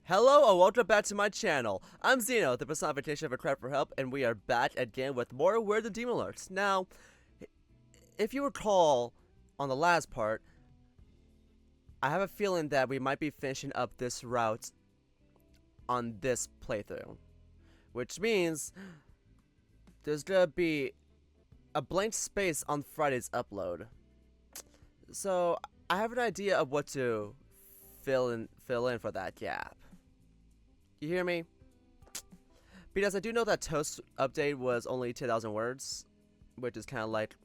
Hello and welcome back to my channel. I'm Xeno, the personification of a cry for help, and we are back again with more Where The Demon Lurks. Now, if you recall, on the last part, I have a feeling that we might be finishing up this route on this playthrough. Which means, there's gonna be a blank space on Friday's upload. So, I have an idea of what to fill in for that gap. You hear me? Because I do know that Toast's update was only 2,000 words, which is kind of like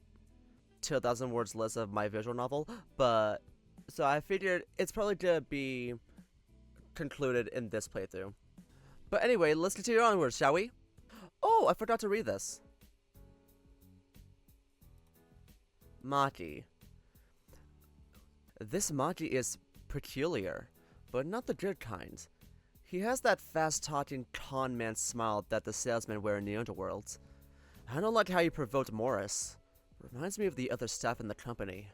2,000 words less of my visual novel, but so I figured it's probably gonna be concluded in this playthrough. But anyway, let's continue onwards, shall we? Oh, I forgot to read this. Maki. This Maki is peculiar, but not the good kind. He has that fast-talking con man smile that the salesmen wear in the underworld. I don't like how he provoked Morris. Reminds me of the other staff in the company.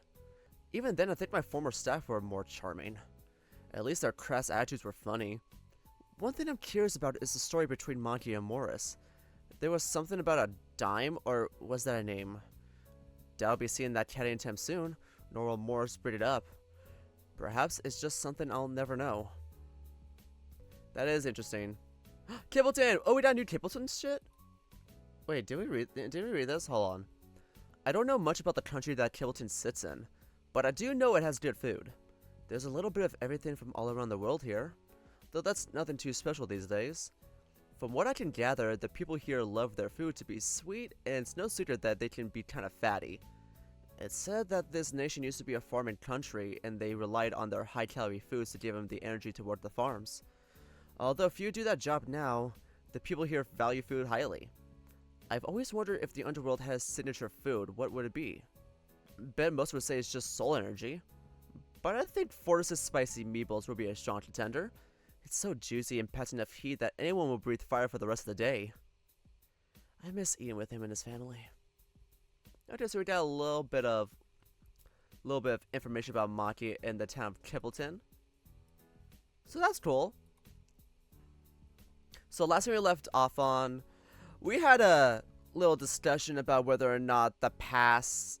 Even then, I think my former staff were more charming. At least their crass attitudes were funny. One thing I'm curious about is the story between Maki and Morris. There was something about a dime, or was that a name? Doubt I'll be seeing that cat anytime soon, nor will Morris bring it up. Perhaps it's just something I'll never know. That is interesting. Kibbleton! Oh, we got new Kibbleton shit? Wait, did we read this? Hold on. I don't know much about the country that Kibbleton sits in, but I do know it has good food. There's a little bit of everything from all around the world here, though that's nothing too special these days. From what I can gather, the people here love their food to be sweet, and it's no secret that they can be kind of fatty. It's said that this nation used to be a farming country, and they relied on their high-calorie foods to give them the energy to work the farms. Although few do that job now, the people here value food highly. I've always wondered if the underworld has signature food, what would it be? Bet most would say it's just soul energy. But I think Fortis' spicy meatballs would be a strong contender. It's so juicy and packs enough heat that anyone will breathe fire for the rest of the day. I miss eating with him and his family. Okay, so we got a little bit of information about Maki in the town of Kibbleton. So that's cool. So last time we left off on, we had a little discussion about whether or not the past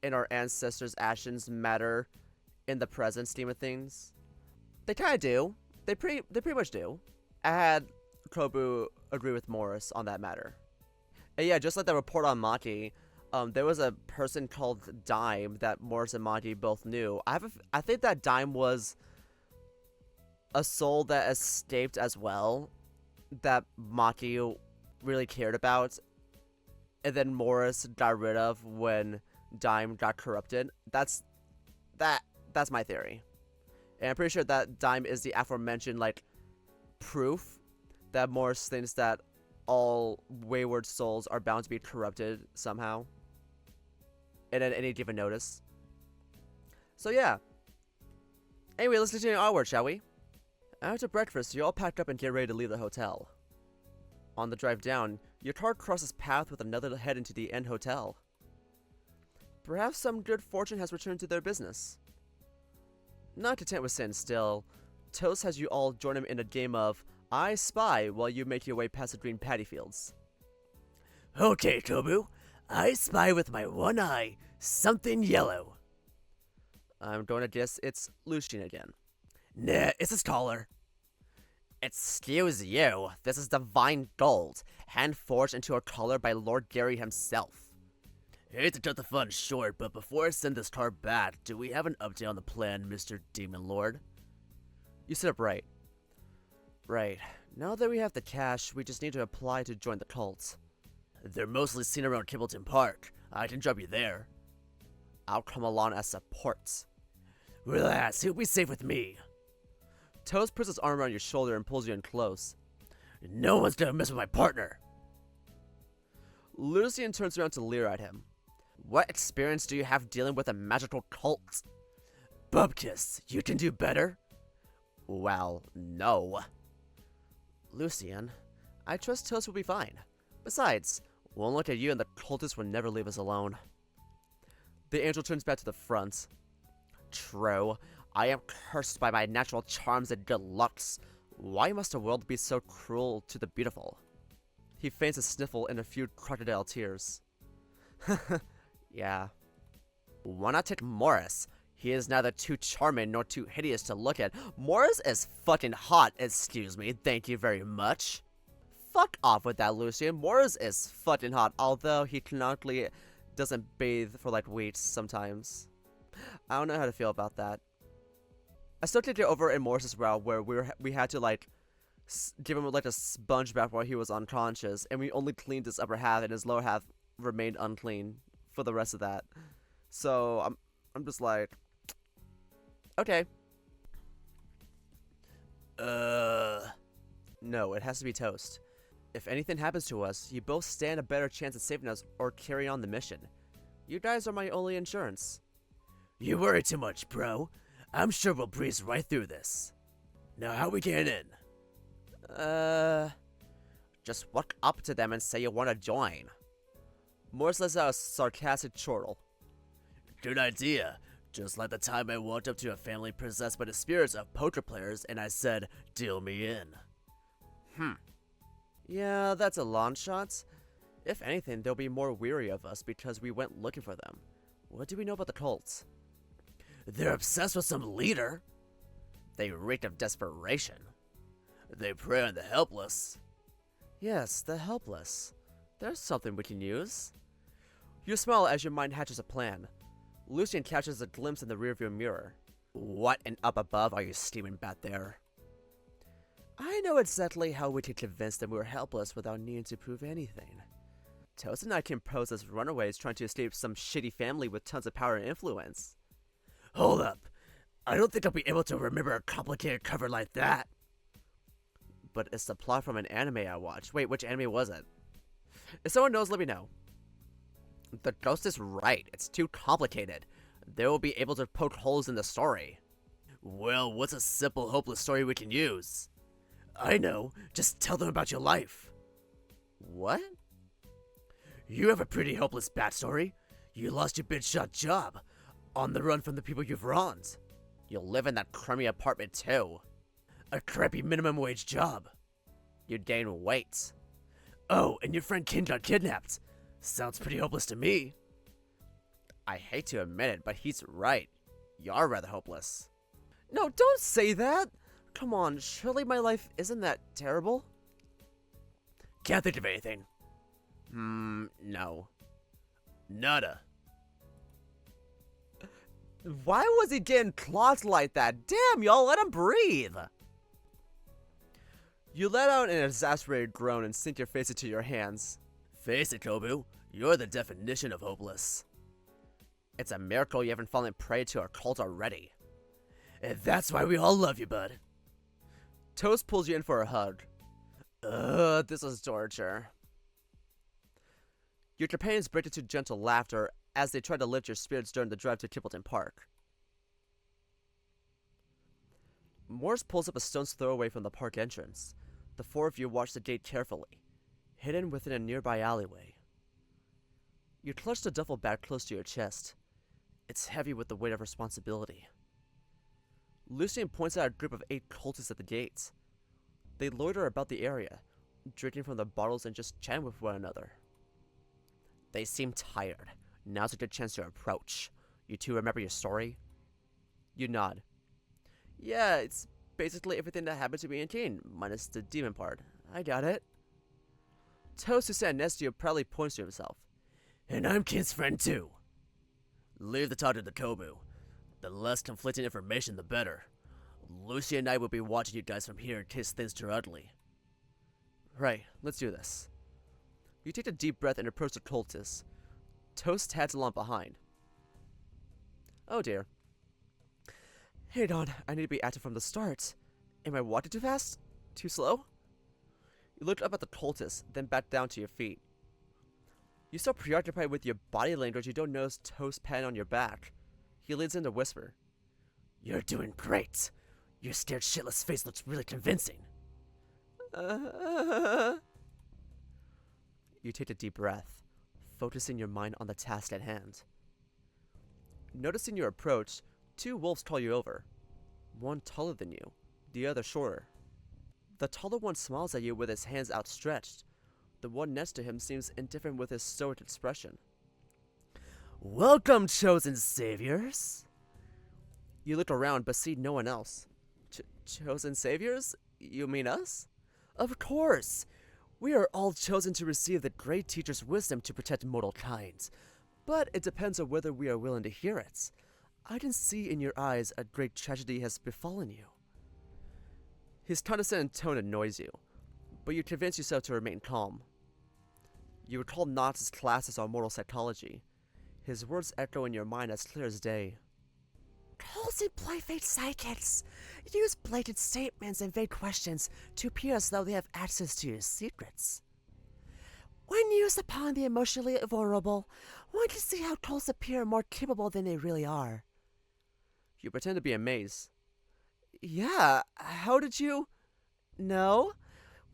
and our ancestors' actions matter in the present scheme of things. They kind of do. They pretty much do. I had Kobu agree with Morris on that matter. And yeah, just like the report on Maki, there was a person called Dime that Morris and Maki both knew. I think that Dime was a soul that escaped as well, that Maki really cared about, and then Morris got rid of when Dime got corrupted. That's my theory. And I'm pretty sure that Dime is the aforementioned, like, proof that Morris thinks that all wayward souls are bound to be corrupted somehow, and at any given notice. So yeah. Anyway, let's continue onward, shall we? After breakfast, you all pack up and get ready to leave the hotel. On the drive down, your car crosses path with another head into the Inn Hotel. Perhaps some good fortune has returned to their business. Not content with sitting still, Toast has you all join him in a game of I Spy while you make your way past the green paddy fields. Okay, Kobu. I spy with my one eye something yellow. I'm going to guess it's Lucian again. Nah, it's his collar. Excuse you, this is divine gold, hand-forged into a collar by Lord Gary himself. Hate to cut the fun short, but before I send this car back, do we have an update on the plan, Mr. Demon Lord? You sit up right. Right. Now that we have the cash, we just need to apply to join the cult. They're mostly seen around Kibbleton Park. I can drop you there. I'll come along as support. Relax, he'll be safe with me. Toast puts his arm around your shoulder and pulls you in close. No one's gonna mess with my partner. Lucian turns around to leer at him. What experience do you have dealing with a magical cult? Bubkiss, you can do better? Well, no. Lucian, I trust Toast will be fine. Besides, one look at you and the cultists will never leave us alone. The angel turns back to the front. True, I am cursed by my natural charms and good looks. Why must the world be so cruel to the beautiful? He feigns a sniffle and a few crocodile tears. Yeah. Why not take Morris? He is neither too charming nor too hideous to look at. Morris is fucking hot, excuse me, thank you very much. Fuck off with that, Lucian. Morris is fucking hot, although he canonically doesn't bathe for like weeks sometimes. I don't know how to feel about that. I still can't get over in Morris's route where we had to like give him like a sponge bath while he was unconscious, and we only cleaned his upper half and his lower half remained unclean for the rest of that. So I'm just like, okay. No, it has to be toast. If anything happens to us, you both stand a better chance of saving us or carry on the mission. You guys are my only insurance. You worry too much, bro. I'm sure we'll breeze right through this. Now, how we getting in? Just walk up to them and say you want to join. Morris lets out a sarcastic chortle. Good idea. Just like the time I walked up to a family possessed by the spirits of poker players and I said, deal me in. Yeah, that's a long shot. If anything, they'll be more weary of us because we went looking for them. What do we know about the cults? They're obsessed with some leader. They reek of desperation. They prey on the helpless. Yes, the helpless. There's something we can use. You smile as your mind hatches a plan. Lucian catches a glimpse in the rearview mirror. What and up above are you steaming back there? I know exactly how we can convince them we're helpless without needing to prove anything. Toast and I can pose as runaways trying to escape some shitty family with tons of power and influence. Hold up. I don't think I'll be able to remember a complicated cover like that. But it's the plot from an anime I watched. Wait, which anime was it? If someone knows, let me know. The ghost is right. It's too complicated. They will be able to poke holes in the story. Well, what's a simple, hopeless story we can use? I know. Just tell them about your life. What? You have a pretty hopeless backstory. You lost your big shot job. On the run from the people you've wronged. You'll live in that crummy apartment too. A crappy minimum wage job. You gain weight. Oh, and your friend Kin got kidnapped. Sounds pretty hopeless to me. I hate to admit it, but he's right. You're rather hopeless. No, don't say that! Come on, surely my life isn't that terrible? Can't think of anything. No. Nada. Why was he getting clots like that? Damn, y'all, let him breathe! You let out an exasperated groan and sink your face into your hands. Face it, Kobu. You're the definition of hopeless. It's a miracle you haven't fallen prey to our cult already. And that's why we all love you, bud. Toast pulls you in for a hug. This is torture. Your companions break into gentle laughter as they try to lift your spirits during the drive to Kippleton Park. Morris pulls up a stone's throw away from the park entrance. The four of you watch the gate carefully, hidden within a nearby alleyway. You clutch the duffel bag close to your chest. It's heavy with the weight of responsibility. Lucian points out a group of 8 cultists at the gates. They loiter about the area, drinking from the bottles and just chatting with one another. They seem tired. Now's a good chance to approach. You two remember your story? You nod. Yeah, it's basically everything that happened to me and Kane, minus the demon part. I got it. Toast, who sat next to you, proudly points to himself. And I'm Kane's friend too. Leave the talk to the Kobu. The less conflicting information, the better. Lucy and I will be watching you guys from here in case things turn ugly. Right, let's do this. You take a deep breath and approach the cultists. Toast tags along behind. Oh dear. Hey Don, I need to be active from the start. Am I walking too fast? Too slow? You look up at the cultist, then back down to your feet. You so preoccupied with your body language you don't notice Toast patting on your back. He leans in to whisper. You're doing great. Your scared shitless face looks really convincing. You take a deep breath, focusing your mind on the task at hand. Noticing your approach, 2 wolves call you over. One taller than you, the other shorter. The taller one smiles at you with his hands outstretched. The one next to him seems indifferent with his stoic expression. Welcome, chosen saviors. You look around but see no one else. Chosen saviors? You mean us? Of course. We are all chosen to receive the great teacher's wisdom to protect mortal kind. But it depends on whether we are willing to hear it. I can see in your eyes a great tragedy has befallen you. His condescending tone annoys you, but you convince yourself to remain calm. You recall Knott's classes on moral psychology. His words echo in your mind as clear as day. Trolls employ fake psychics. Use blatant statements and vague questions to appear as though they have access to your secrets. When used upon the emotionally vulnerable, one can see how trolls appear more capable than they really are. You pretend to be amazed. Yeah, how did you... No,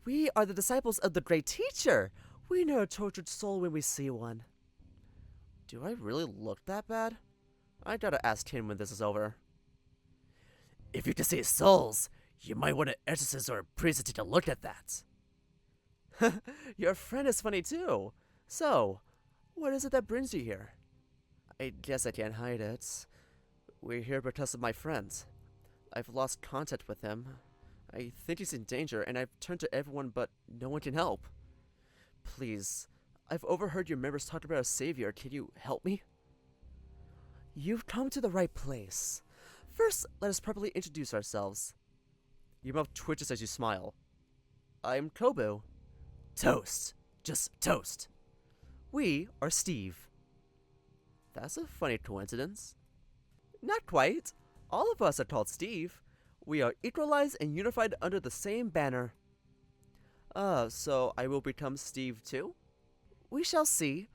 we are the disciples of the great teacher. We know a tortured soul when we see one. Do I really look that bad? I gotta ask him when this is over. If you can see souls, you might want an exorcist or a priest to take a look at that. Your friend is funny too. So, what is it that brings you here? I guess I can't hide it. We're here because of my friend. I've lost contact with him. I think he's in danger, and I've turned to everyone, but no one can help. Please, I've overheard your members talk about a savior. Can you help me? You've come to the right place. First, let us properly introduce ourselves. Your mouth twitches as you smile. I'm Kobu. Toast. Just toast. We are Steve. That's a funny coincidence. Not quite. All of us are called Steve. We are equalized and unified under the same banner. So I will become Steve too? We shall see,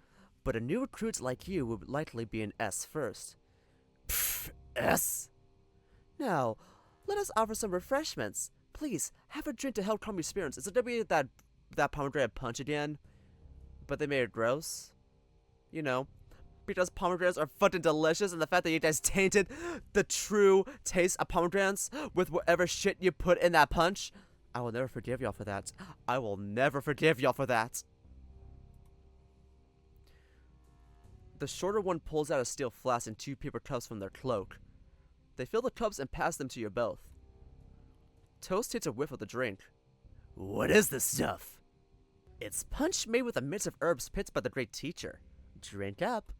but a new recruit like you would likely be an S first. Pfft, S? Now, let us offer some refreshments. Please, have a drink to help calm your spirits. Is it gonna be that pomegranate punch again? But they made it gross. You know, because pomegranates are fucking delicious, and the fact that you guys tainted the true taste of pomegranates with whatever shit you put in that punch, I will never forgive y'all for that. I will never forgive y'all for that. The shorter one pulls out a steel flask and 2 paper cups from their cloak. They fill the cups and pass them to you both. Toast takes a whiff of the drink. What is this stuff? It's punch made with a mix of herbs picked by the great teacher. Drink up.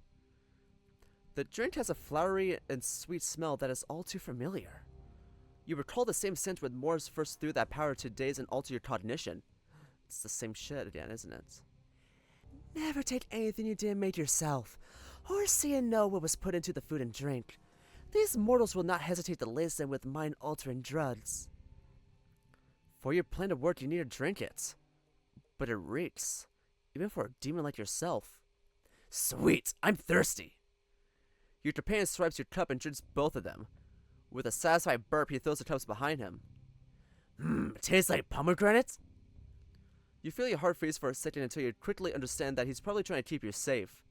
The drink has a flowery and sweet smell that is all too familiar. You recall the same scent when Morris first threw that power to daze and alter your cognition. It's the same shit again, isn't it? Never take anything you didn't make yourself, or see and know what was put into the food and drink. These mortals will not hesitate to lace them with mind-altering drugs. For your plan to work, you need to drink it. But it reeks, even for a demon like yourself. Sweet, I'm thirsty. Your companion swipes your cup and drinks both of them. With a satisfied burp, he throws the cups behind him. Tastes like pomegranate? You feel your heart freeze for a second until you quickly understand that he's probably trying to keep you safe.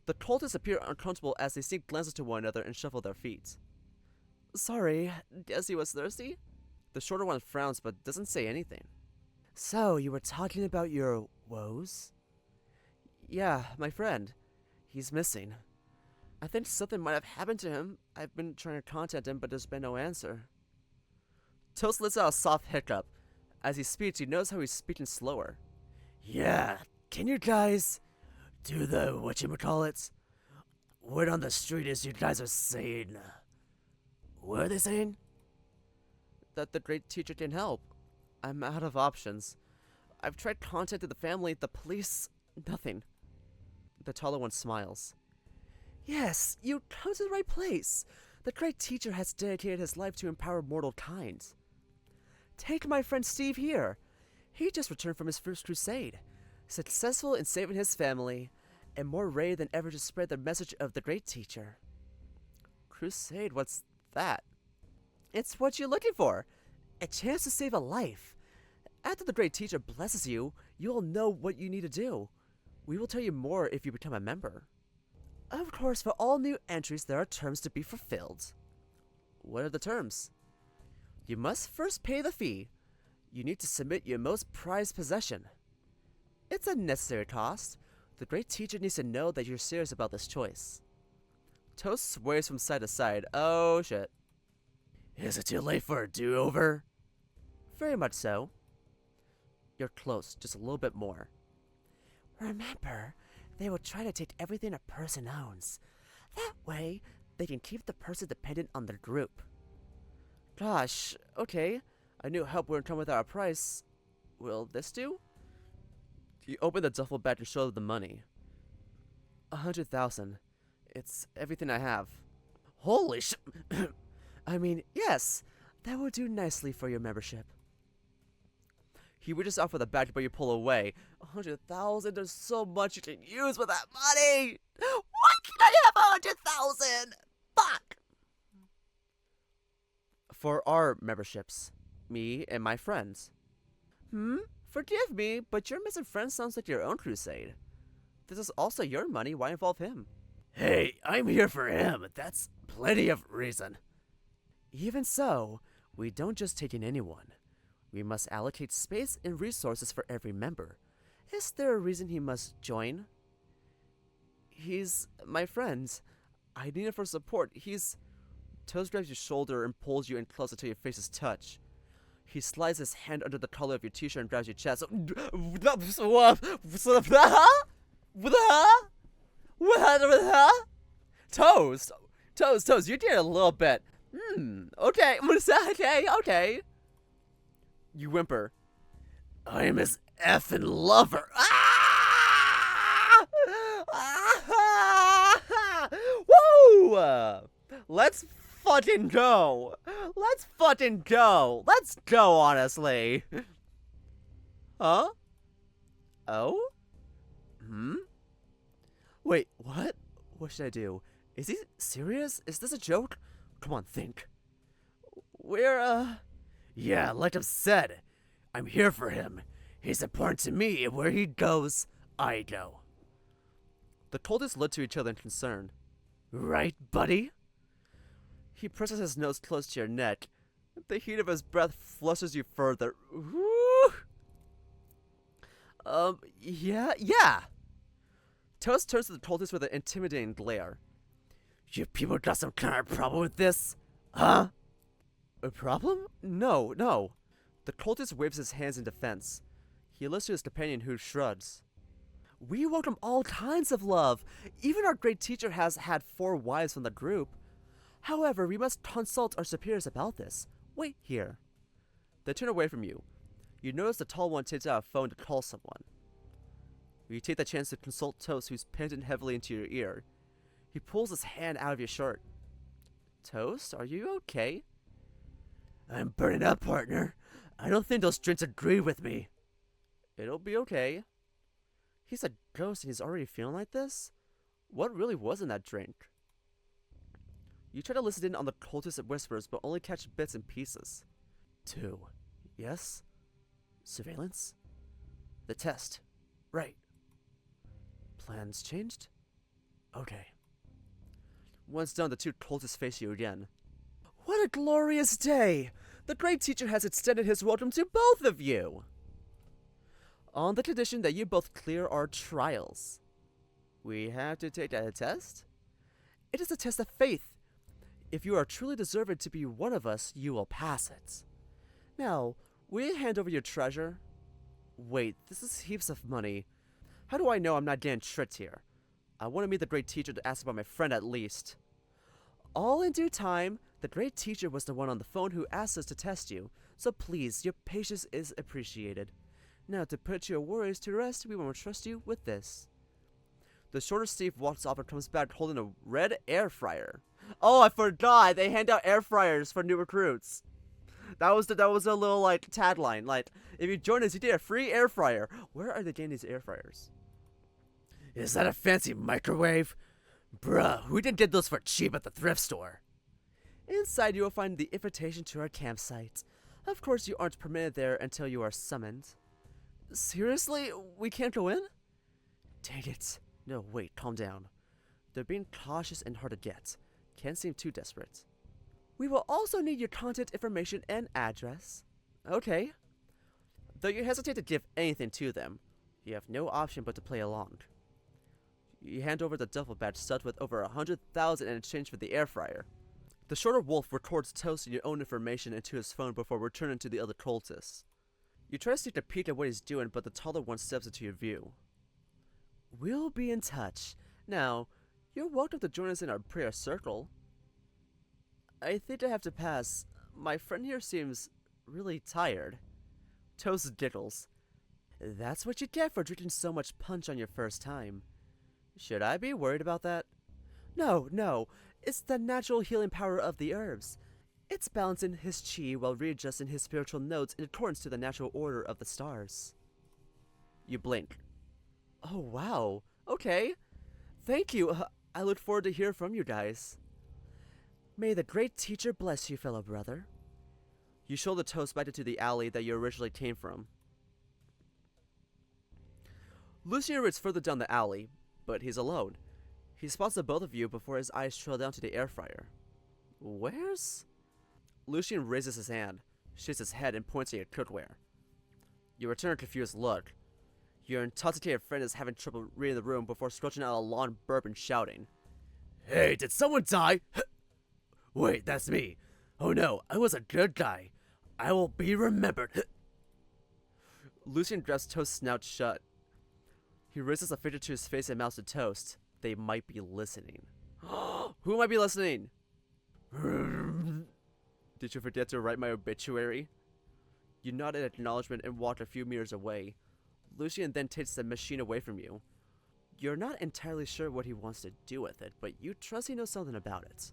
The cultists appear uncomfortable as they sneak glances to one another and shuffle their feet. Sorry, guess he was thirsty? The shorter one frowns but doesn't say anything. So, you were talking about your woes? Yeah, my friend. He's missing. I think something might have happened to him. I've been trying to contact him, but there's been no answer. Toast lets out a soft hiccup. As he speaks, you notice how he's speaking slower. Yeah, can you guys do the whatchamacallit? Word on the street is you guys are saying... What are they saying? That the great teacher can help. I'm out of options. I've tried contacting the family, the police, nothing. The taller one smiles. Yes, you come to the right place. The great teacher has dedicated his life to empower mortal kind. Take my friend Steve here. He just returned from his first crusade, successful in saving his family, and more ready than ever to spread the message of the great teacher. Crusade? What's that? It's what you're looking for. A chance to save a life. After the great teacher blesses you, you'll know what you need to do. We will tell you more if you become a member. Of course, for all new entries, there are terms to be fulfilled. What are the terms? You must first pay the fee. You need to submit your most prized possession. It's a necessary cost. The great teacher needs to know that you're serious about this choice. Toast sways from side to side. Oh shit. Is it too late for a do-over? Very much so. You're close, just a little bit more. Remember, they will try to take everything a person owns. That way, they can keep the person dependent on the group. Gosh, okay. I knew help wouldn't come without a price. Will this do? You open the duffel bag and show them the money. 100,000. It's everything I have. Holy sh... I mean, yes, that will do nicely for your membership. He reaches out for the bag, but you pull away. 100,000, there's so much you can use with that money! Why can't I have 100,000? Fuck! For our memberships. Me and my friends. Forgive me, but your missing friend sounds like your own crusade. This is also your money, why involve him? Hey, I'm here for him. That's plenty of reason. Even so, we don't just take in anyone. We must allocate space and resources for every member. Is there a reason he must join? He's my friend. I need him for support. Toes grabs your shoulder and pulls you in close until your faces touch. He slides his hand under the collar of your t-shirt and grabs your chest. Toes, you did a little bit. Okay. Okay. You whimper. I'm his effing lover. Woo! Let's fucking go. Let's go, honestly. Huh? Oh? Wait, what? What should I do? Is he serious? Is this a joke? Come on, think. Yeah, like I've said, I'm here for him. He's important to me, and where he goes, I go. The cultists look to each other in concern. Right, buddy? He presses his nose close to your neck. The heat of his breath flushes you further. Yeah. Toast turns to the cultist with an intimidating glare. You people got some kind of problem with this? Huh? A problem? No. The cultist waves his hands in defense. He looks to his companion, who shrugs. We welcome all kinds of love. Even our great teacher has had 4 wives from the group. However, we must consult our superiors about this. Wait here. They turn away from you. You notice the tall one takes out a phone to call someone. You take the chance to consult Toast, who's pinned in heavily into your ear. He pulls his hand out of your shirt. Toast, are you okay? I'm burning up, partner. I don't think those drinks agree with me. It'll be okay. He's a ghost and he's already feeling like this? What really was in that drink? You try to listen in on the cultist whispers, but only catch bits and pieces. 2. Yes? Surveillance? The test. Right. Plans changed? Okay. Once done, the 2 cultists face you again. What a glorious day! The great teacher has extended his welcome to both of you! On the condition that you both clear our trials. We have to take a test? It is a test of faith. If you are truly deserving to be one of us, you will pass it. Now, will you hand over your treasure? Wait, this is heaps of money. How do I know I'm not getting tricked here? I want to meet the great teacher to ask about my friend at least. All in due time. The great teacher was the one on the phone who asked us to test you, so please, your patience is appreciated. Now, to put your worries to rest, we will trust you with this. The shorter Steve walks off and comes back holding a red air fryer. Oh, I forgot! They hand out air fryers for new recruits. That was a little, tagline. Like, if you join us, you get a free air fryer. Where are they getting these air fryers? Is that a fancy microwave? Bruh, we didn't get those for cheap at the thrift store. Inside, you will find the invitation to our campsite. Of course, you aren't permitted there until you are summoned. Seriously? We can't go in? Dang it. No, wait, calm down. They're being cautious and hard to get. Can't seem too desperate. We will also need your contact information and address. Okay. Though you hesitate to give anything to them, you have no option but to play along. You hand over the duffel bag stuffed with over 100,000 in exchange for the air fryer. The shorter wolf records toasting your own information into his phone before returning to the other cultists. You try to sneak a peek at what he's doing, but the taller one steps into your view. We'll be in touch. Now, you're welcome to join us in our prayer circle. I think I have to pass. My friend here seems really tired. Toast giggles. That's what you get for drinking so much punch on your first time. Should I be worried about that? No. It's the natural healing power of the herbs. It's balancing his chi while readjusting his spiritual notes in accordance to the natural order of the stars. You blink. Oh, wow. Okay. Thank you. I look forward to hearing from you guys. May the great teacher bless you, fellow brother. You shoulder the toast back into the alley that you originally came from. Lucian reads further down the alley, but he's alone. He spots the both of you before his eyes trail down to the air fryer. Where's... Lucian raises his hand, shakes his head, and points at your cookware. You return a confused look. Your intoxicated friend is having trouble reading the room before squelching out a long burp and shouting. Hey, did someone die? Wait, that's me. Oh no, I was a good guy. I will be remembered. Lucian grabs Toast's snout shut. He raises a finger to his face and mouths to Toast. They might be listening. Who might be listening? Did you forget to write my obituary? You nod in acknowledgement and walk a few meters away. Lucian then takes the machine away from you. You're not entirely sure what he wants to do with it, but you trust he knows something about it.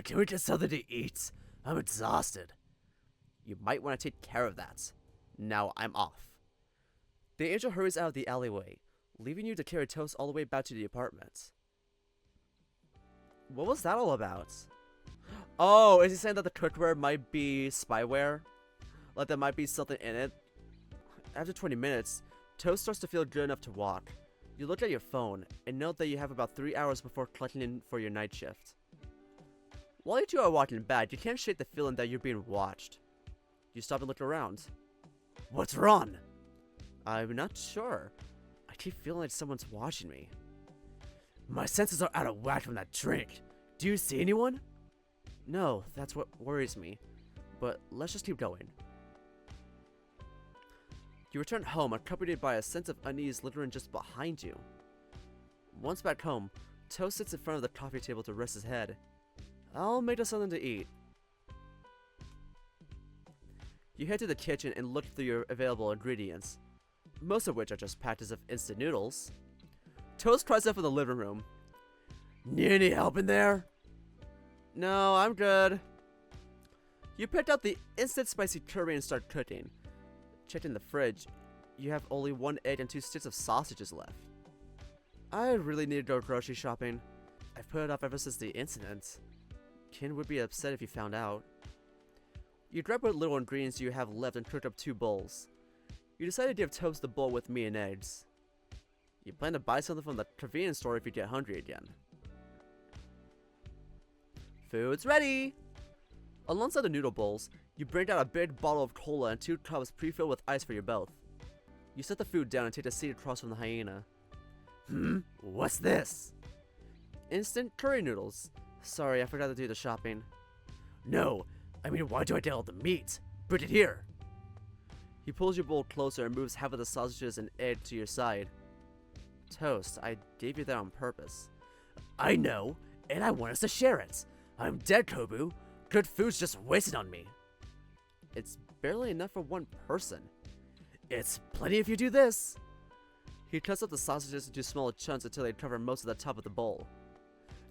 Can we get something to eat? I'm exhausted. You might want to take care of that. Now I'm off. The angel hurries out of the alleyway, leaving you to carry Toast all the way back to the apartment. What was that all about? Oh, is he saying that the cookware might be spyware? Like there might be something in it? After 20 minutes, Toast starts to feel good enough to walk. You look at your phone and note that you have about 3 hours before clocking in for your night shift. While you two are walking back, you can't shake the feeling that you're being watched. You stop and look around. What's wrong? I'm not sure. I keep feeling like someone's watching me. My senses are out of whack from that drink. Do you see anyone? No, that's what worries me. But let's just keep going. You return home accompanied by a sense of unease lingering just behind you. Once back home, Toast sits in front of the coffee table to rest his head. I'll make us something to eat. You head to the kitchen and look through your available ingredients, most of which are just packets of instant noodles. Toast cries out from the living room. Need any help in there? No, I'm good. You picked out the instant spicy curry and start cooking. Checking the fridge, you have only 1 egg and 2 sticks of sausages left. I really need to go grocery shopping. I've put it off ever since the incident. Ken would be upset if he found out. You grab what little ingredients you have left and cook up 2 bowls. You decide to give Toast the bowl with meat and eggs. You plan to buy something from the convenience store if you get hungry again. Food's ready! Alongside the noodle bowls, you bring out a big bottle of cola and 2 cups pre-filled with ice for you both. You set the food down and take a seat across from the hyena. What's this? Instant curry noodles. Sorry, I forgot to do the shopping. No, I mean, why do I get all the meat? Put it here. He pulls your bowl closer and moves half of the sausages and egg to your side. Toast, I gave you that on purpose. I know, and I want us to share it. I'm dead, Kobu. Good food's just wasted on me. It's barely enough for one person. It's plenty if you do this. He cuts up the sausages into smaller chunks until they cover most of the top of the bowl.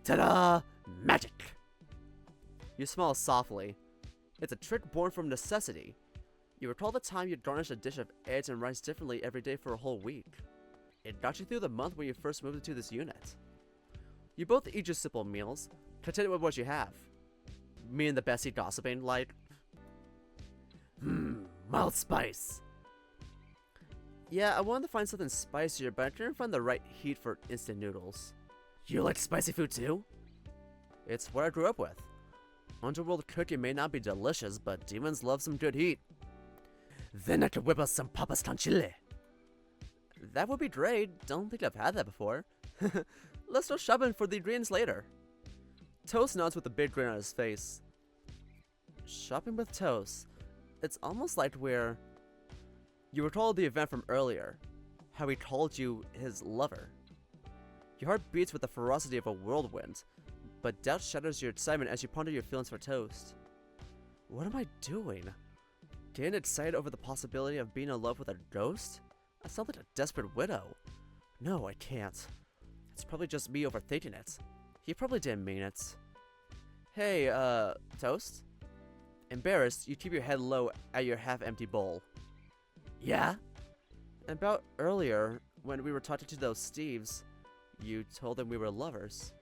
Ta-da! Magic! You smile softly. It's a trick born from necessity. You recall the time you'd garnish a dish of eggs and rice differently every day for a whole week. It got you through the month when you first moved into this unit. You both eat your simple meals, content with what you have. Me and the Bessie gossiping like... Mild spice. Yeah, I wanted to find something spicier, but I couldn't find the right heat for instant noodles. You like spicy food too? It's what I grew up with. Underworld cooking may not be delicious, but demons love some good heat. Then I could whip us some papas con chile. That would be great. Don't think I've had that before. Let's go shopping for the ingredients later. Toast nods with a big grin on his face. Shopping with Toast. It's almost like you recall the event from earlier. How he called you his lover. Your heart beats with the ferocity of a whirlwind, but doubt shatters your excitement as you ponder your feelings for Toast. What am I doing? Getting excited over the possibility of being in love with a ghost? I sound like a desperate widow. No, I can't. It's probably just me overthinking it. He probably didn't mean it. Hey, Toast? Embarrassed, you keep your head low at your half-empty bowl. Yeah? About earlier, when we were talking to those Steves, you told them we were lovers.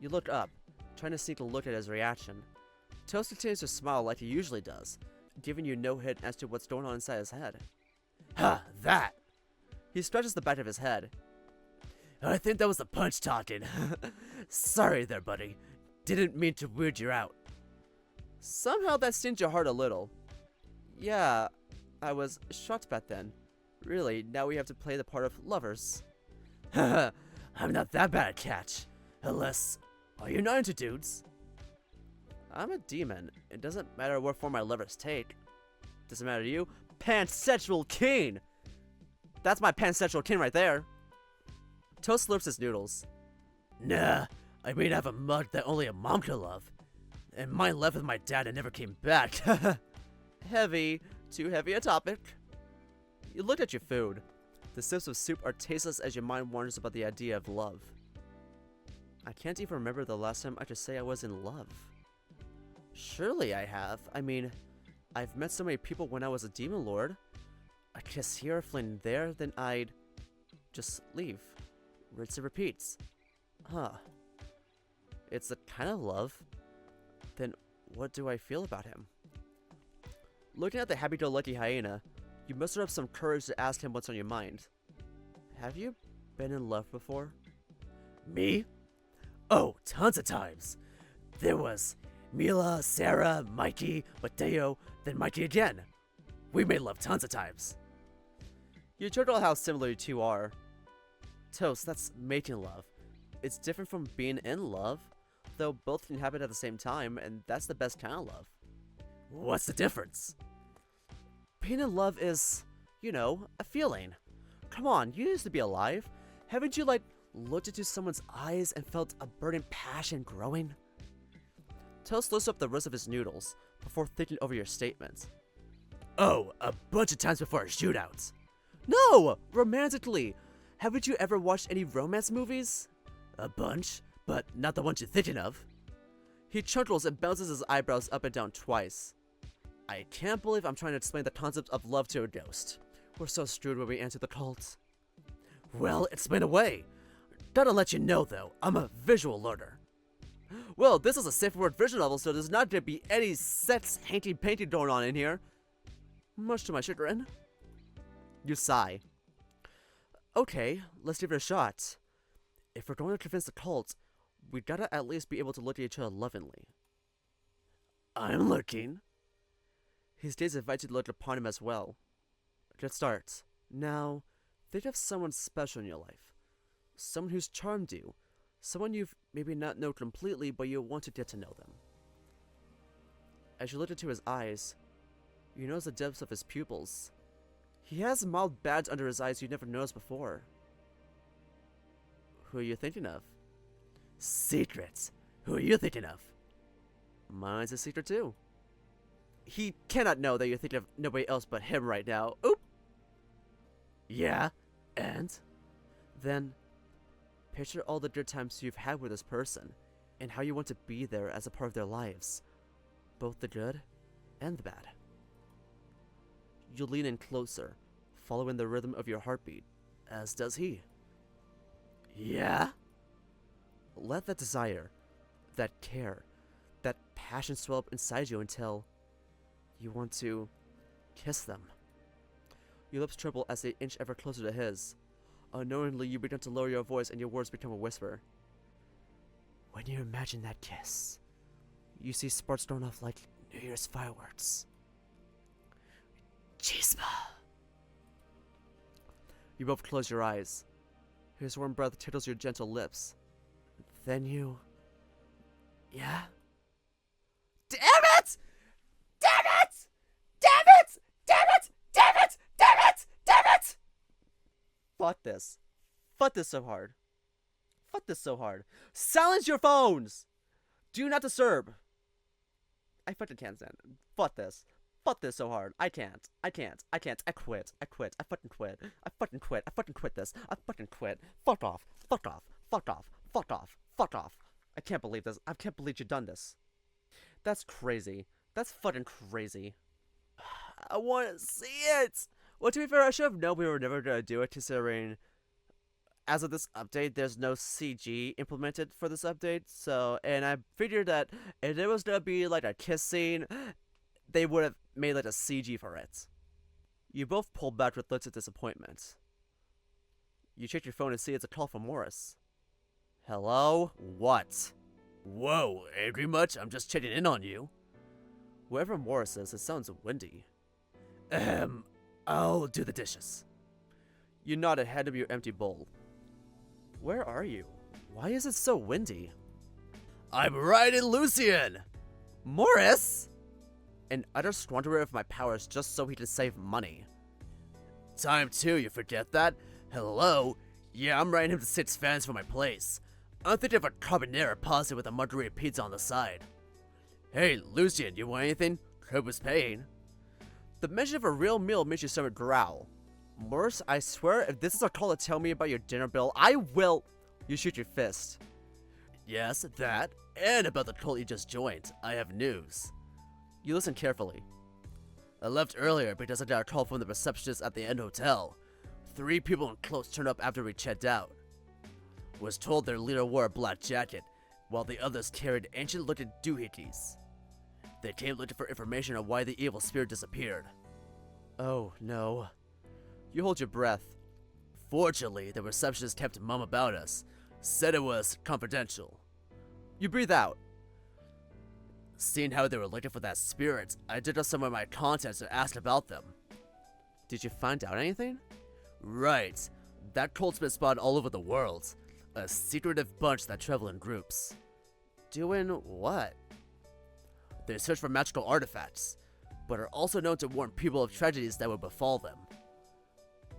You look up, trying to sneak a look at his reaction. Toast continues to smile like he usually does, giving you no hint as to what's going on inside his head. Huh, that! He scratches the back of his head. I think that was the punch talking. Sorry there, buddy. Didn't mean to weird you out. Somehow that stings your heart a little. Yeah, I was shocked back then. Really, now we have to play the part of lovers. Haha, I'm not that bad at catch. Unless, are you not into dudes? I'm a demon. It doesn't matter what form my lovers take. Doesn't matter to you? Pansexual king! That's my pansexual king right there. Toast slurps his noodles. Nah, I mean I have a mug that only a mom could love. And mine left with my dad and never came back. Heavy. Too heavy a topic. You look at your food. The sips of soup are tasteless as your mind wanders about the idea of love. I can't even remember the last time I could say I was in love. Surely I have. I mean, I've met so many people when I was a demon lord. I kiss here, fling there, then I'd just leave. Rinse and repeats. Huh. It's a kind of love. Then what do I feel about him? Looking at the happy-go-lucky hyena, you muster up some courage to ask him what's on your mind. Have you been in love before? Me? Oh, tons of times. There was Mila, Sarah, Mikey, Mateo, then Mikey again. We made love tons of times. You chuckle how similar you two are. Toast, that's making love. It's different from being in love, though both can happen at the same time, and that's the best kind of love. What's the difference? Being in love is, you know, a feeling. Come on, you used to be alive. Haven't you, looked into someone's eyes and felt a burning passion growing? Toast lifts up the rest of his noodles before thinking over your statement. Oh, a bunch of times before our shootouts. No! Romantically! Haven't you ever watched any romance movies? A bunch, but not the ones you're thinking of. He chuckles and bounces his eyebrows up and down twice. I can't believe I'm trying to explain the concept of love to a ghost. We're so screwed when we enter the cult. Well, explain away. Gotta let you know though, I'm a visual learner. Well, this is a safe word vision level, so there's not gonna be any sex hanky panky going on in here. Much to my chagrin. You sigh. Okay, let's give it a shot. If we're going to convince the cult, we gotta at least be able to look at each other lovingly. I'm looking. His gaze invites you to look upon him as well. Good start. Now, think of someone special in your life. Someone who's charmed you. Someone you've maybe not known completely, but you want to get to know them. As you look into his eyes, you notice the depths of his pupils. He has mild bags under his eyes you never noticed before. Who are you thinking of? Secrets. Who are you thinking of? Mine's a secret too. He cannot know that you're thinking of nobody else but him right now. Oop! Yeah, and? Then, picture all the good times you've had with this person, and how you want to be there as a part of their lives. Both the good and the bad. You lean in closer, following the rhythm of your heartbeat, as does he. Yeah? Let that desire, that care, that passion swell up inside you until you want to kiss them. Your lips tremble as they inch ever closer to his. Unknowingly, you begin to lower your voice and your words become a whisper. When you imagine that kiss, you see sparks going off like New Year's fireworks. Chispa. You both close your eyes. His warm breath tickles your gentle lips. Then you... Yeah? Damn it! Damn it! Damn it! Damn it! Damn it! Damn it! Damn it! Fuck this. Fuck this so hard. Fuck this so hard. Silence your phones! Do not disturb. I fucking can't stand it. Fuck this. Fuck this so hard. I can't. I can't. I can't. I quit. I quit. I fucking quit. I fucking quit. I fucking quit this. I fucking quit. Fuck off. Fuck off. Fuck off. Fuck off. Fuck off. I can't believe this. I can't believe you've done this. That's crazy. That's fucking crazy. I want to see it! Well, to be fair, I should have known we were never going to do it, considering as of this update, there's no CG implemented for this update, so, and I figured that if there was going to be, like, a kiss scene, they would have made, like, a CG for it. You both pull back with looks of disappointment. You check your phone and see it's a call from Morris. Hello? What? Whoa, angry much? I'm just checking in on you. Whoever Morris is, it sounds windy. I'll do the dishes. You nod ahead of your empty bowl. Where are you? Why is it so windy? I'm right in Lucian! Morris! An utter squanderer of my powers just so he can save money. Time 2, you forget that? Hello? Yeah, I'm writing him to 6 fans for my place. I'm thinking of a carbonara pasta with a margarita pizza on the side. Hey, Lucian, you want anything? Crib was paying. The mention of a real meal makes your stomach growl. Morris, I swear, if this is a call to tell me about your dinner bill, I will... You shoot your fist. Yes, that, and about the cult you just joined. I have news. You listen carefully. I left earlier because I got a call from the receptionist at the Inn Hotel. 3 people in clothes turned up after we checked out. Was told their leader wore a black jacket, while the others carried ancient-looking doohickeys. They came looking for information on why the evil spirit disappeared. Oh, no. You hold your breath. Fortunately, the receptionist kept mum about us. Said it was confidential. You breathe out. Seeing how they were looking for that spirit, I did up some of my contacts and asked about them. Did you find out anything? Right. That cult's been spotted all over the world. A secretive bunch that travel in groups. Doing what? They search for magical artifacts, but are also known to warn people of tragedies that would befall them.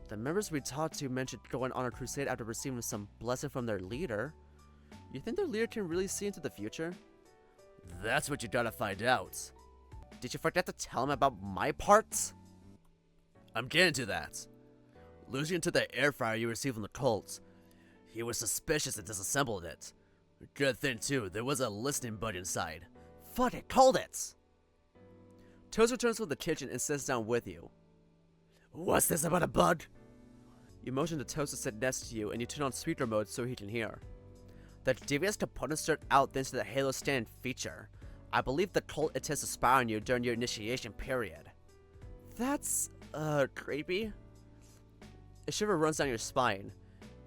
The members we talked to mentioned going on a crusade after receiving some blessing from their leader. You think their leader can really see into the future? That's what you gotta find out. Did you forget to tell him about my parts? I'm getting to that. Losing to the air fryer you received from the cult. He was suspicious and disassembled it. Good thing too, there was a listening bud inside. Fuck it, called it! Toast returns from the kitchen and sits down with you. What's this about a bug? You motion to Toast to sit next to you and you turn on speaker mode so he can hear. The devious components start out thanks to the Halo stand feature. I believe the cult intends to spy on you during your initiation period. That's, creepy. A shiver runs down your spine.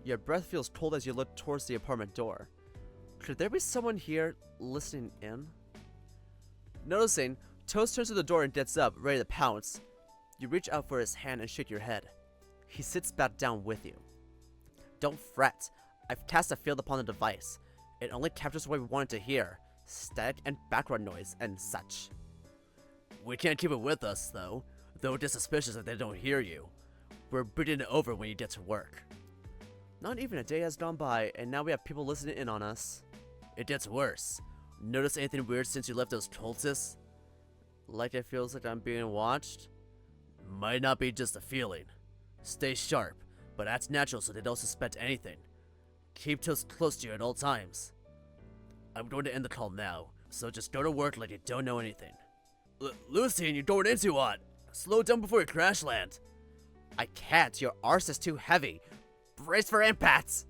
Your breath feels cold as you look towards the apartment door. Could there be someone here listening in? Noticing, Toast turns to the door and gets up, ready to pounce. You reach out for his hand and shake your head. He sits back down with you. Don't fret. I've cast a field upon the device. It only captures what we wanted to hear. Static and background noise and such. We can't keep it with us, though it is suspicious if they don't hear you. We're bringing it over when you get to work. Not even a day has gone by, and now we have people listening in on us. It gets worse. Notice anything weird since you left those cultists? Like it feels like I'm being watched? Might not be just a feeling. Stay sharp, but that's natural so they don't suspect anything. Keep Toast close to you at all times. I'm going to end the call now, so just go to work like you don't know anything. Lucian, you're going into what? Slow down before you crash land. I can't, your arse is too heavy. Brace for impact!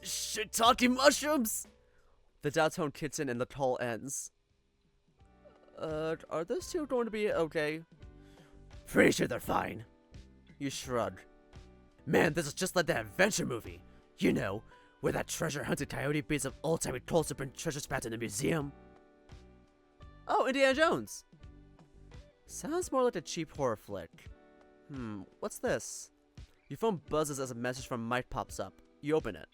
Shiitake mushrooms! The dial tone kicks in and the call ends. Are those two going to be okay? Pretty sure they're fine. You shrug. Man, this is just like that adventure movie. You know, where that treasure-hunted coyote beats up old-timey cults to bring treasures back to the museum. Oh, Indiana Jones! Sounds more like a cheap horror flick. What's this? Your phone buzzes as a message from Mike pops up. You open it.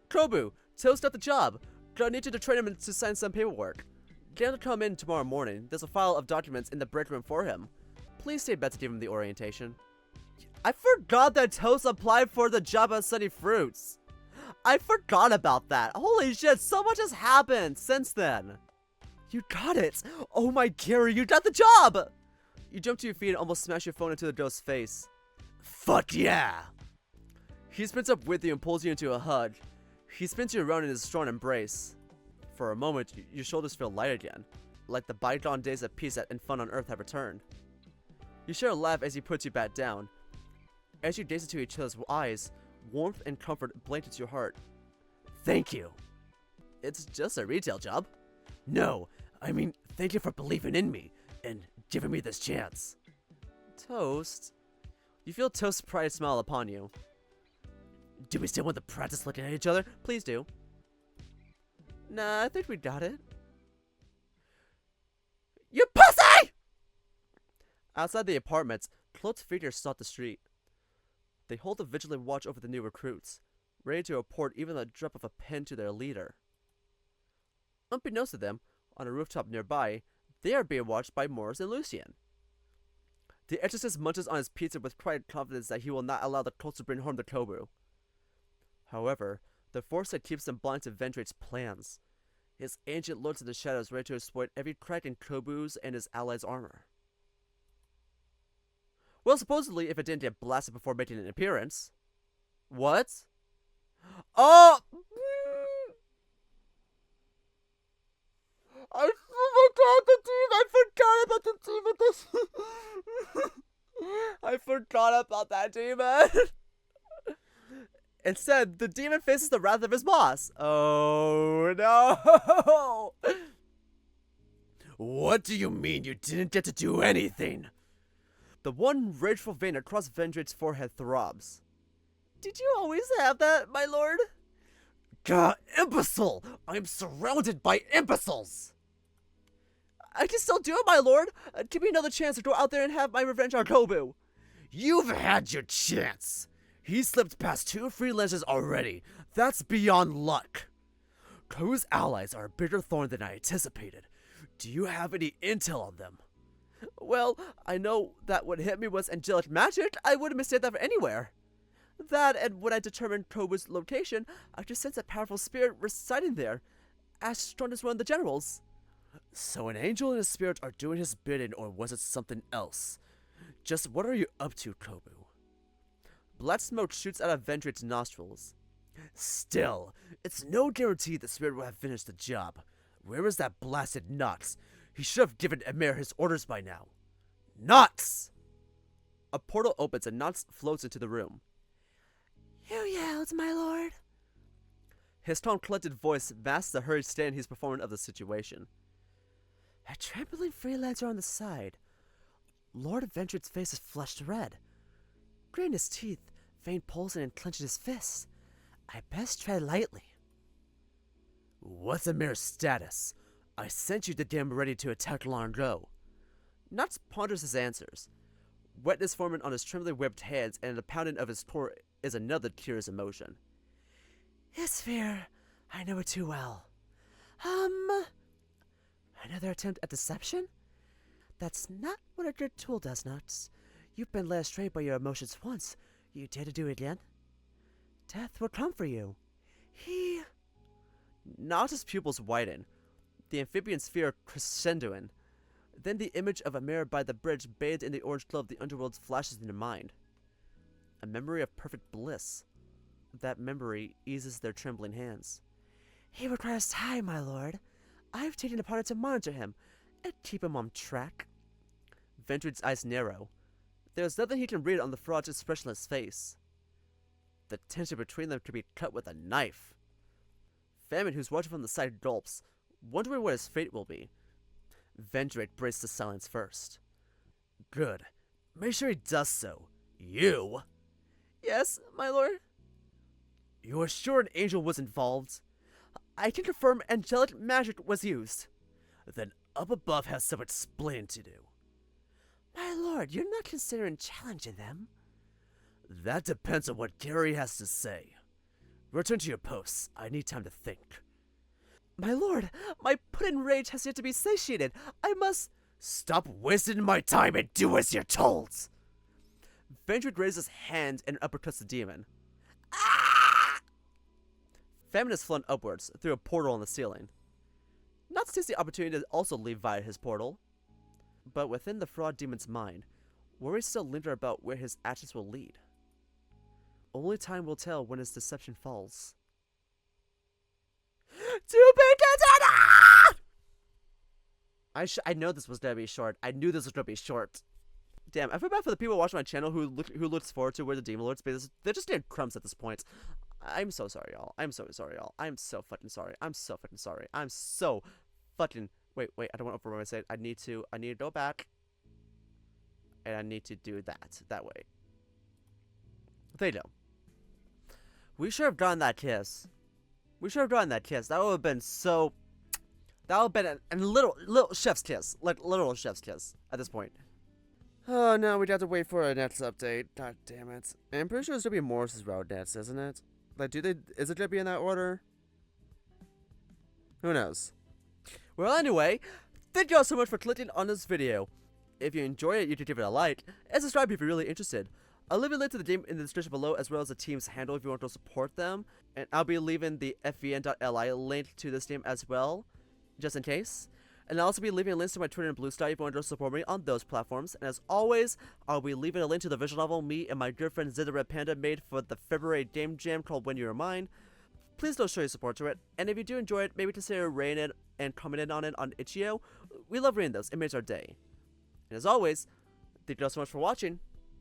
Kobu, Toast got the job. Gonna need you to train him to sign some paperwork. Get him to come in tomorrow morning. There's a file of documents in the break room for him. Please stay back to give him the orientation. I forgot that Toast applied for the job at Sunny Fruits. I forgot about that. Holy shit, so much has happened since then. You got it. Oh my Gary, you got the job. You jump to your feet and almost smash your phone into the ghost's face. Fuck yeah! He spins up with you and pulls you into a hug. He spins you around in his strong embrace. For a moment, your shoulders feel light again, like the bygone days of peace and fun on Earth have returned. You share a laugh as he puts you back down. As you gaze into each other's eyes, warmth and comfort blankets your heart. Thank you. It's just a retail job. No, I mean, thank you for believing in me and giving me this chance. Toast. You feel Toast's pride smile upon you. Do we still want to practice looking at each other? Please do. Nah, I think we got it. You pussy! Outside the apartments, cloaked figures stalk the street. They hold a vigilant watch over the new recruits, ready to report even the drop of a pen to their leader. Unbeknownst to them, on a rooftop nearby, they are being watched by Morris and Lucien. The exorcist munches on his pizza with quiet confidence that he will not allow the cults to bring harm to Kobu. However, the foresight keeps them blind to Vendrate's plans. His agent lurks in the shadows ready to exploit every crack in Kobu's and his allies' armor. Well, supposedly, if it didn't get blasted before making an appearance. What? Oh! I forgot the team! I forgot about the team! I forgot about that demon! Instead, the demon faces the wrath of his boss. Oh no! What do you mean you didn't get to do anything? The one rageful vein across Vendrate's forehead throbs. Did you always have that, my lord? Gah, imbecile! I'm surrounded by imbeciles! I can still do it, my lord! Give me another chance to go out there and have my revenge on Kobu. You've had your chance! He slipped past 2 freelancers already. That's beyond luck. Kobu's allies are a bigger thorn than I anticipated. Do you have any intel on them? Well, I know that what hit me was angelic magic. I wouldn't mistake that for anywhere. That, and when I determined Kobu's location, I just sensed a powerful spirit residing there, as strong as one of the generals. So an angel and a spirit are doing his bidding, or was it something else? Just what are you up to, Kobu? Black smoke shoots out of Vendrate's nostrils. Still, it's no guarantee the spirit will have finished the job. Where is that blasted Nox? He should have given Emir his orders by now. Nox! A portal opens and Nox floats into the room. You yelled, my lord. His calm, collected voice masks the hurried stand he's performing of the situation. A trembling freelancer on the side. Lord Vendrate's face is flushed red. Gritting his teeth, vein pulsing and clenching his fists. I best tread lightly. What's Emir's status? I sent you to get him ready to attack long ago. Nox ponders his answers. Wetness forming on his trembling webbed hands and the pounding of his core is another curious emotion. His fear, I know it too well. Another attempt at deception? That's not what a good tool does, Nox. You've been led astray by your emotions once. You dare to do it again? Death will come for you. Nox's pupils widen, the amphibian sphere crescendoing. Then the image of Emir by the bridge bathed in the orange glow of the underworld flashes in your mind. A memory of perfect bliss. That memory eases their trembling hands. He requires time, my lord. I've taken upon it to monitor him and keep him on track. Vendrate's eyes narrow. There's nothing he can read on the fraud's expressionless face. The tension between them could be cut with a knife. Famine, who's watching from the side, gulps, wondering what his fate will be. Vendrate breaks the silence first. Good. Make sure he does so. You? Yes, my lord? You are sure an angel was involved? I can confirm angelic magic was used. Then up above has some explaining to do. My lord, you're not considering challenging them. That depends on what Gary has to say. Return to your posts. I need time to think. My lord, my pudding rage has yet to be satiated. I must... Stop wasting my time and do as you're told! Vendred raises his hand and uppercuts the demon. Ah! Famine is flown upwards through a portal on the ceiling. Not to seize the opportunity to also leave via his portal. But within the fraud demon's mind, worries still linger about where his actions will lead. Only time will tell when his deception falls. To be continued! I know this was gonna be short. I knew this was gonna be short. Damn, I feel bad for the people watching my channel who looks forward to Where The Demon Lurks, because they're just getting crumbs at this point. I'm so sorry, y'all. I'm so sorry, y'all. I'm so fucking sorry. I'm so fucking sorry. I'm so fucking... Wait, I don't want to override it. I need to go back. And I need to do that way. There you go. We should have gotten that kiss. We should have gotten that kiss. That would have been so... That would have been a little chef's kiss. Like, literal chef's kiss at this point. Oh, no, we'd have to wait for a next update. God damn it. I'm pretty sure it's gonna be Morris's route next, isn't it? Like, is it gonna be in that order? Who knows? Well, anyway, thank you all so much for clicking on this video. If you enjoyed it, you could give it a like, and subscribe if you're really interested. I'll leave a link to the game in the description below, as well as the team's handle if you want to support them. And I'll be leaving the fvn.li link to this game as well, just in case. And I'll also be leaving links to my Twitter and Blue Sky if you want to support me on those platforms. And as always, I'll be leaving a link to the visual novel me and my good friend Zed the Red Panda made for the February Game Jam called When You Were Mine. Please don't show your support to it. And if you do enjoy it, maybe consider rating it and commenting on it on itchio. We love reading those. It makes our day. And as always, thank you all so much for watching.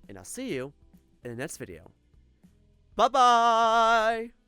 And I'll see you in the next video. Bye-bye!